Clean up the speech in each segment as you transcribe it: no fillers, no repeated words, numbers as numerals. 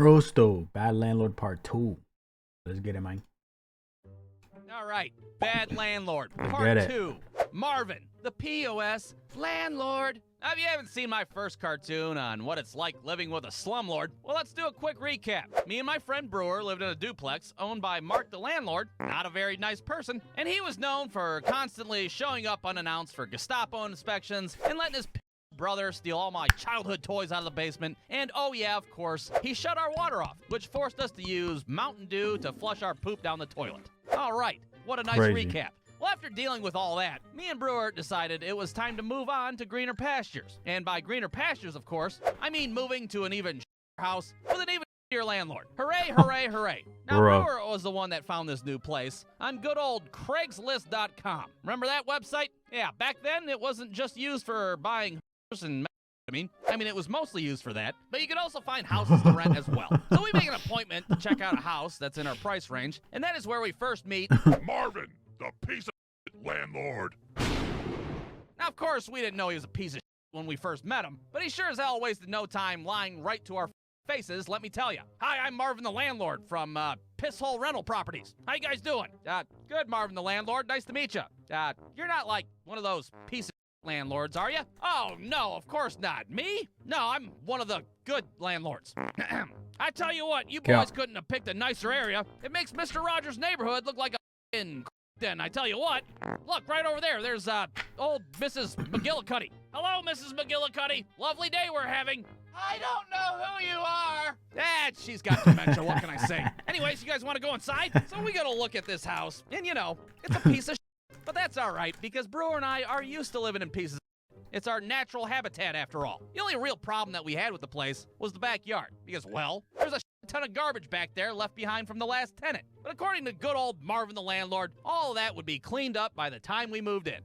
Brewstew, Bad Landlord Part 2. Let's get it, man. All right, Bad Landlord Get Part it. 2. Marvin The P.O.S. Landlord. Now, if you haven't seen my first cartoon on what it's like living with a slumlord, well, let's do a quick recap. Me and my friend Brewer lived in a duplex owned by Mark the Landlord, not a very nice person, and he was known for constantly showing up unannounced for Gestapo inspections and letting his brother steal all my childhood toys out of the basement, and oh yeah, of course, he shut our water off, which forced us to use Mountain Dew to flush our poop down the toilet. All right, what a nice Crazy. recap. Well, after dealing with all that, me and Brewer decided it was time to move on to greener pastures. And by greener pastures, of course, I mean moving to an even house with an even shittier landlord. Hooray, hooray, hooray. Now, Bruh. Brewer was the one that found this new place on good old Craigslist.com. Remember that website? Yeah, back then it wasn't just used for buying and I mean, it was mostly used for that, but you could also find houses to rent as well. So we make an appointment to check out a house that's in our price range, and that is where we first meet Marvin, the piece of landlord. Now, of course, we didn't know he was a piece of when we first met him, but he sure as hell wasted no time lying right to our faces, let me tell you. Hi, I'm Marvin the Landlord from Pisshole Rental Properties. How you guys doing? Good, Marvin the Landlord. Nice to meet you. You're not like one of those piece of landlords, are you? Oh, no, of course not. Me? No, I'm one of the good landlords. I tell you what, you boys couldn't have picked a nicer area. It makes Mr. Rogers' neighborhood look like a in den. I tell you what. Look, right over there, there's old Mrs. McGillicuddy. Hello, Mrs. McGillicuddy. Lovely day we're having. I don't know who you are. She's got dementia, what can I say? Anyways, you guys want to go inside? So we got to look at this house, and you know, it's a piece of but that's all right, because Brewer and I are used to living in pieces. It's our natural habitat, after all. The only real problem that we had with the place was the backyard, because, well, there's a ton of garbage back there left behind from the last tenant. But according to good old Marvin the Landlord, all of that would be cleaned up by the time we moved in.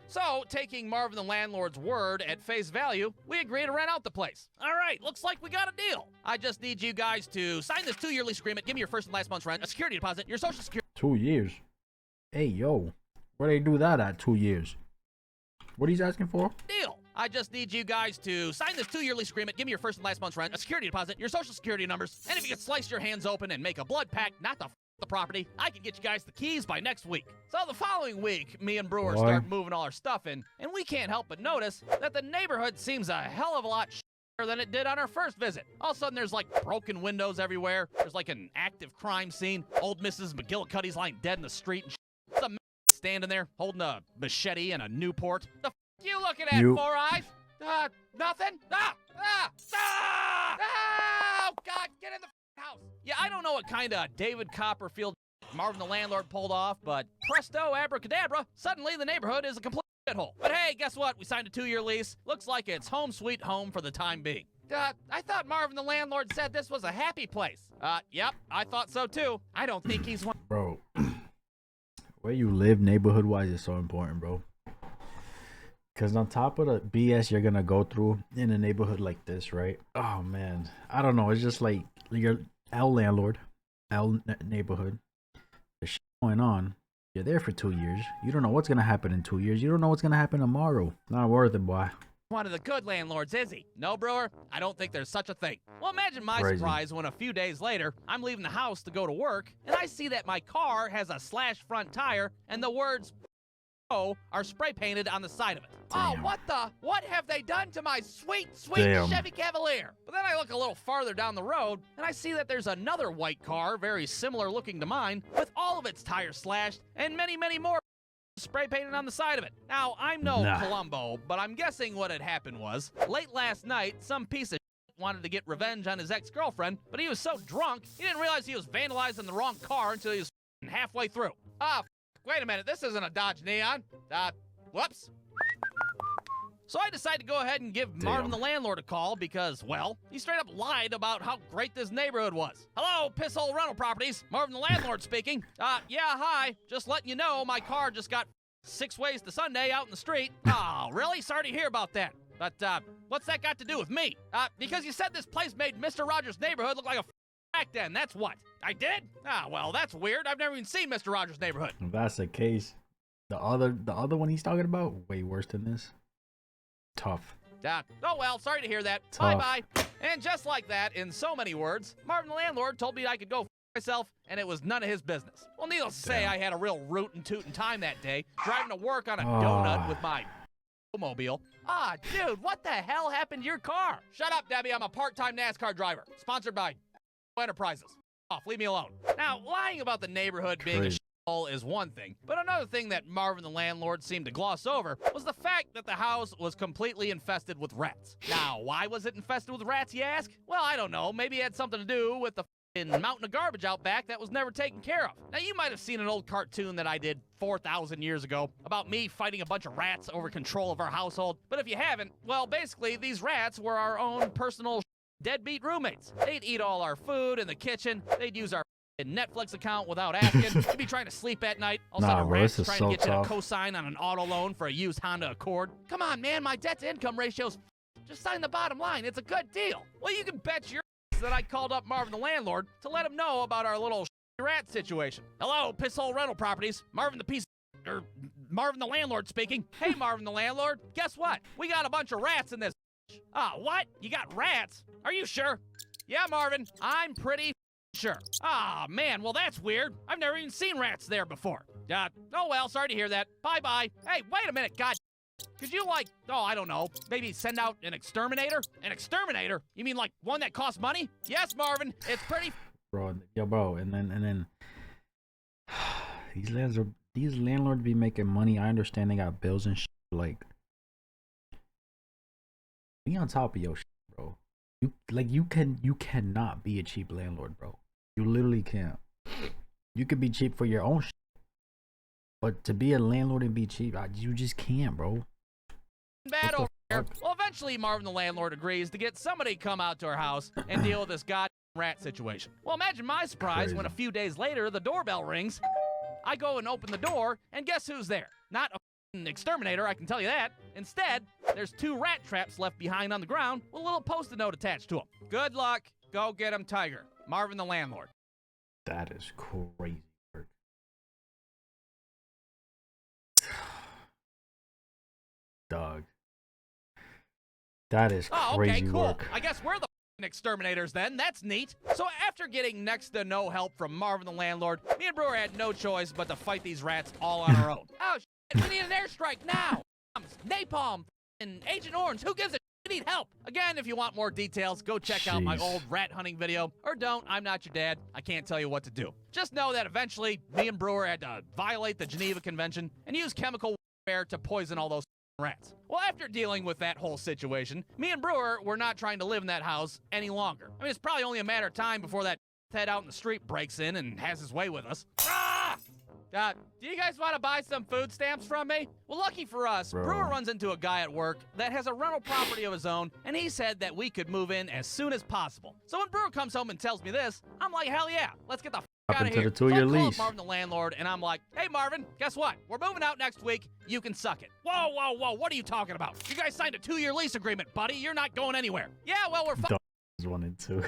So, taking Marvin the Landlord's word at face value, we agreed to rent out the place. All right, looks like we got a deal. I just need you guys to sign this 2-year lease agreement, give me your first and last month's rent, a security deposit, your social security. 2 years. Hey, yo. Where they do that at 2 years? What are you asking for? Deal. I just need you guys to sign this 2-year lease agreement, give me your first and last month's rent, a security deposit, your social security numbers, and if you could slice your hands open and make a blood pact not to the property, I can get you guys the keys by next week. So the following week, me and Brewer start moving all our stuff in, and we can't help but notice that the neighborhood seems a hell of a lot than it did on our first visit. All of a sudden, there's like broken windows everywhere. There's like an active crime scene. Old Mrs. McGillicuddy's lying dead in the street, and some standing there holding a machete and a Newport. The you looking at, Four Eyes? Nothing? Oh, God, get in the house. Yeah, I don't know what kind of David Copperfield Marvin the Landlord pulled off, but presto abracadabra, suddenly the neighborhood is a complete shithole. But hey, guess what? We signed a 2-year lease. Looks like it's home sweet home for the time being. I thought Marvin the Landlord said this was a happy place. Yep, I thought so too. I don't think he's one. Bro, where you live neighborhood-wise is so important, bro. Because on top of the BS you're going to go through in a neighborhood like this, right? Oh, man. I don't know. It's just like your L landlord, L neighborhood. There's shit going on. You're there for 2 years. You don't know what's going to happen in 2 years. You don't know what's going to happen tomorrow. Not worth it, boy. One of the good landlords, is he? No, Brewer? I don't think there's such a thing. Well, imagine my surprise when a few days later, I'm leaving the house to go to work, and I see that my car has a slashed front tire, and the words are spray painted on the side of it. Damn. Oh, what have they done to my sweet Damn. Chevy Cavalier? But then I look a little farther down the road, and I see that there's another white car, very similar looking to mine, with all of its tires slashed, and many, many more spray painted on the side of it. Now, I'm no Columbo, but I'm guessing what had happened was, late last night, some piece of wanted to get revenge on his ex-girlfriend, but he was so drunk, he didn't realize he was vandalizing the wrong car until he was halfway through. Wait a minute, this isn't a Dodge Neon. Whoops. So I decided to go ahead and give Marvin the Landlord a call because, well, he straight up lied about how great this neighborhood was. Hello, Pisshole Rental Properties. Marvin the Landlord speaking. Yeah, hi. Just letting you know my car just got 6 ways to Sunday out in the street. Oh, really? Sorry to hear about that. But, what's that got to do with me? Because you said this place made Mr. Rogers' neighborhood look like a back then, that's what. I did? Well, that's weird. I've never even seen Mr. Rogers' neighborhood. If that's the case, the other one he's talking about, way worse than this. Tough. Oh well, sorry to hear that. Tough. Bye-bye. And just like that, in so many words, Marvin the landlord told me I could go f myself, and it was none of his business. Well, needless to say, Damn. I had a real rootin' tootin' time that day, driving to work on a donut with my mobile. Dude, what the hell happened to your car? Shut up, Debbie. I'm a part-time NASCAR driver, sponsored by Enterprises. Off, leave me alone. Now, lying about the neighborhood being a Crazy. shithole is one thing, but another thing that Marvin the landlord seemed to gloss over was the fact that the house was completely infested with rats. Now, why was it infested with rats, you ask? Well, I don't know. Maybe it had something to do with the mountain of garbage out back that was never taken care of. Now, you might have seen an old cartoon that I did 4,000 years ago about me fighting a bunch of rats over control of our household, but if you haven't, well, basically, these rats were our own personal deadbeat roommates. They'd eat all our food in the kitchen. They'd use our Netflix account without asking. They'd be trying to sleep at night. All of a sudden, Bro, rats this is trying so to get you tough. to co-sign on an auto loan for a used Honda Accord. Come on, man, my debt-to-income ratio's just sign the bottom line. It's a good deal. Well, you can bet your that I called up Marvin the landlord to let him know about our little rat situation. Hello, Pisshole Rental Properties. Marvin the landlord speaking. Hey, Marvin the landlord. Guess what? We got a bunch of rats in this. What? You got rats? Are you sure? Yeah, Marvin, I'm pretty sure. Man, well, that's weird. I've never even seen rats there before. Oh, well, sorry to hear that. Bye-bye. Hey, wait a minute, God. Could you, I don't know, maybe send out an exterminator? An exterminator? You mean, one that costs money? Yes, Marvin, it's pretty... Bro, and then these landlords be making money. I understand they got bills and shit. Be on top of your shit, bro. You cannot be a cheap landlord, bro. You literally can't. You could be cheap for your own shit, but to be a landlord and be cheap, you just can't, bro. Bad over here. Well, eventually Marvin the landlord agrees to get somebody to come out to our house and deal with this goddamn rat situation. Well, imagine my surprise when a few days later the doorbell rings. I go and open the door, and guess who's there? Not an exterminator, I can tell you that. Instead, there's 2 rat traps left behind on the ground with a little post-it note attached to them. Good luck. Go get 'em, Tiger. Marvin the landlord. That is crazy work. Dog. That is crazy okay, cool. work. I guess we're the exterminators then. That's neat. So after getting next to no help from Marvin the landlord, me and Brewer had no choice but to fight these rats all on our own. Oh, shit, we need an airstrike now. Napalm and Agent Orange. Who gives a shit? We need help. Again, if you want more details, go check out my old rat hunting video. Or don't. I'm not your dad. I can't tell you what to do. Just know that eventually, me and Brewer had to violate the Geneva Convention and use chemical warfare to poison all those rats. Well, after dealing with that whole situation, me and Brewer were not trying to live in that house any longer. I mean, it's probably only a matter of time before that head out in the street breaks in and has his way with us. Do you guys want to buy some food stamps from me? Well, lucky for us, Brewer runs into a guy at work that has a rental property of his own, and he said that we could move in as soon as possible. So when Brewer comes home and tells me this, I'm like, hell yeah, let's get the out of here. So I call up Marvin the landlord, and I'm like, hey, Marvin, guess what? We're moving out next week. You can suck it. Whoa, whoa, whoa, what are you talking about? You guys signed a 2-year lease agreement, buddy. You're not going anywhere. Yeah, well, we're 1 and 2.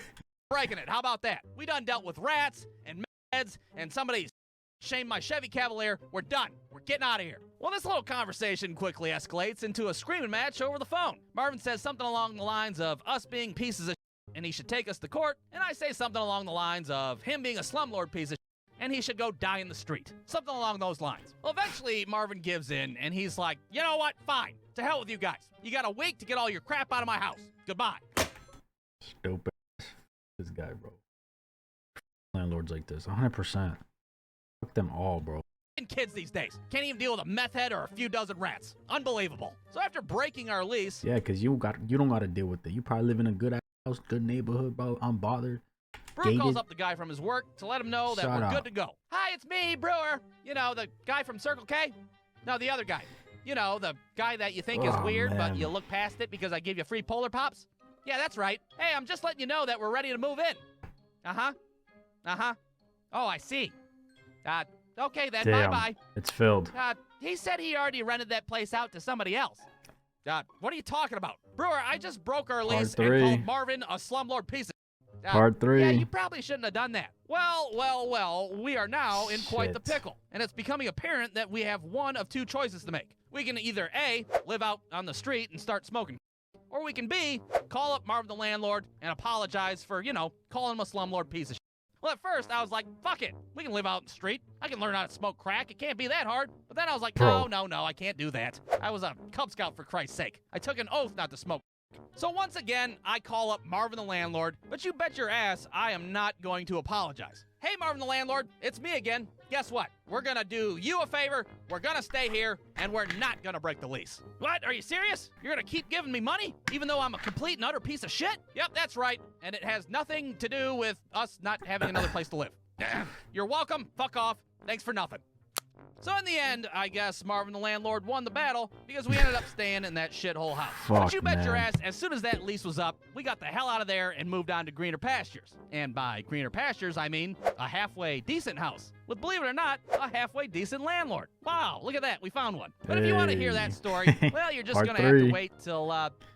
breaking it. How about that? We done dealt with rats and meds, and somebody shamed my Chevy Cavalier. We're done. We're getting out of here. Well, this little conversation quickly escalates into a screaming match over the phone. Marvin says something along the lines of us being pieces of and he should take us to court, and I say something along the lines of him being a slumlord piece of and he should go die in the street. Something along those lines. Well, eventually, Marvin gives in, and he's like, you know what? Fine. To hell with you guys. You got a week to get all your crap out of my house. Goodbye. Stupid. This guy, bro. Landlords like this, 100%. Fuck them all, bro. Kids these days can't even deal with a meth head or a few dozen rats. Unbelievable. So after breaking our lease... Yeah, because you don't got to deal with it. You probably live in a good house, good neighborhood, bro. Unbothered. Brewer calls up the guy from his work to let him know that we're good to go. Hi, it's me, Brewer. You know, the guy from Circle K? No, the other guy. You know, the guy that you think is weird, but you look past it because I give you free Polar Pops? Yeah, that's right. Hey, I'm just letting you know that we're ready to move in. Uh-huh. Uh-huh. Oh, I see. Okay then, bye-bye. It's filled. He said he already rented that place out to somebody else. What are you talking about? Brewer, I just broke our lease and called Marvin a slumlord piece of... Part 3. Yeah, you probably shouldn't have done that. Well, we are now in quite the pickle. And it's becoming apparent that we have one of 2 choices to make. We can either A, live out on the street and start smoking, Or we can B, call up Marvin the landlord and apologize for, you know, calling him a slumlord piece of shit. Well, at first, I was like, fuck it. We can live out in the street. I can learn how to smoke crack. It can't be that hard. But then I was like, no, I can't do that. I was a Cub Scout, for Christ's sake. I took an oath not to smoke. So once again, I call up Marvin the landlord, but you bet your ass I am not going to apologize. Hey, Marvin the landlord, it's me again. Guess what? We're gonna do you a favor, we're gonna stay here, and we're not gonna break the lease. What? Are you serious? You're gonna keep giving me money, even though I'm a complete and utter piece of shit? Yep, that's right, and it has nothing to do with us not having another place to live. You're welcome, fuck off, thanks for nothing. So in the end, I guess Marvin the landlord won the battle because we ended up staying in that shithole house. But you bet your ass, as soon as that lease was up, we got the hell out of there and moved on to greener pastures. And by greener pastures, I mean a halfway decent house with, believe it or not, a halfway decent landlord. Wow, look at that, we found one. But if you want to hear that story, well, you're just gonna have to wait till,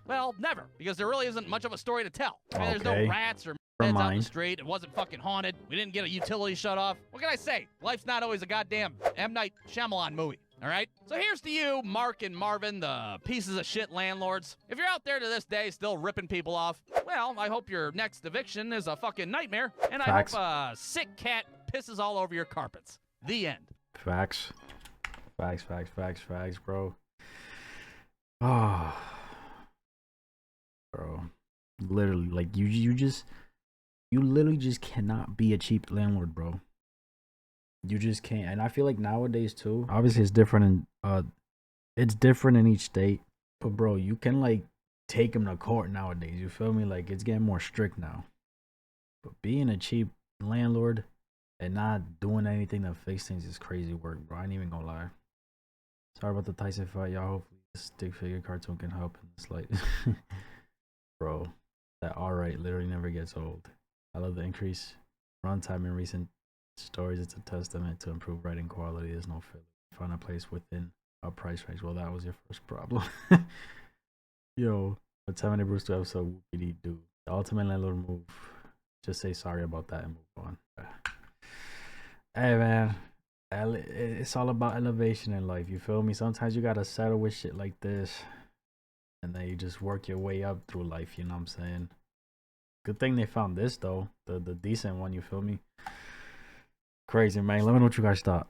well, never, because there really isn't much of a story to tell. I mean, there's no rats or heads out in the street. It wasn't fucking haunted. We didn't get a utility shut off. What can I say? Life's not always a goddamn M. Night Shyamalan movie. All right? So here's to you, Mark and Marvin, the pieces of shit landlords. If you're out there to this day still ripping people off, well, I hope your next eviction is a fucking nightmare, and I hope a sick cat pisses all over your carpets. The end. Facts, bro. Oh, bro. Literally, like, you literally just cannot be a cheap landlord, bro. You just can't. And I feel like nowadays too, obviously it's different in each state, but bro, you can like take them to court nowadays. You feel me? Like, it's getting more strict now. But being a cheap landlord and not doing anything to fix things is crazy work, bro. I ain't even gonna lie. Sorry about the Tyson fight, y'all. Hopefully this stick figure cartoon can help in this light. Bro, that alright literally never gets old. I love the increase runtime in recent stories. It's a testament to improved writing quality. There's no filler. Find a place within a price range. Well, that was your first problem. Yo, a 10-minute Brewstew episode, whoopity do. The ultimate landlord move. Just say sorry about that and move on. Hey, man. It's all about elevation in life. You feel me? Sometimes you gotta settle with shit like this, and then you just work your way up through life. You know what I'm saying? Good thing they found this though, the decent one. You feel me? Crazy, man. Let me know what you guys thought.